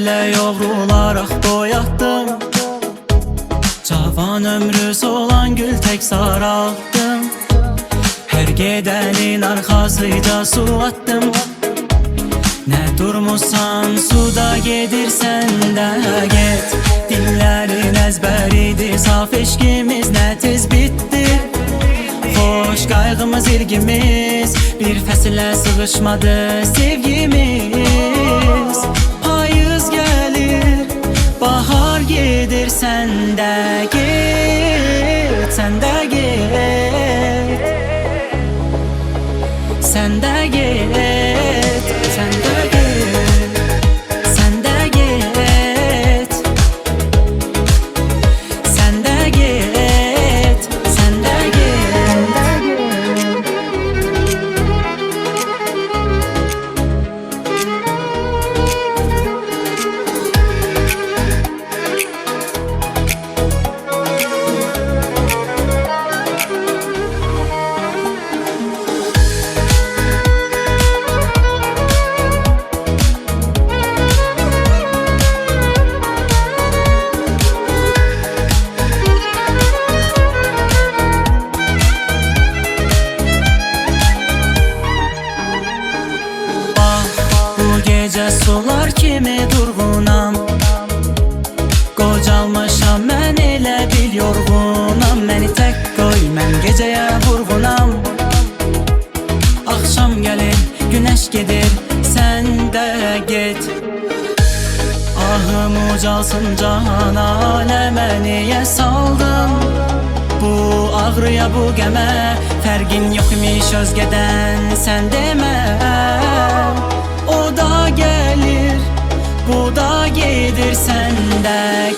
güllə yovrularaq boyatdım. Cavan ömrü solan gül tek saraldım. Her gedənin arxasıca su attım. Nə durmusan suda gedirsən də get. Dillərin əzbəridir, saf eşkimiz nə tez bitdi. Xoş qayğımız, ilgimiz bir fəsilə sığışmadı sevgimiz. Payız gəlir, bahar gedir, sən də get, sən də get, sən də get, sən də get, sən də get, sən də get, sən də get. Gecə sular kimi durğunam, qocalmışam mən, elə bil yorğunam. Məni tək qoy, mən gecəyə vurğunam. Axşam gəlir, günəş gedir, sən də get. Ahım ucalsın cahan aləmə, niyə saldın bu ağrıya, bu qəmə? Fərqin yox imiş özgədən, sən demə. O da gelir, bu da gedir, sən də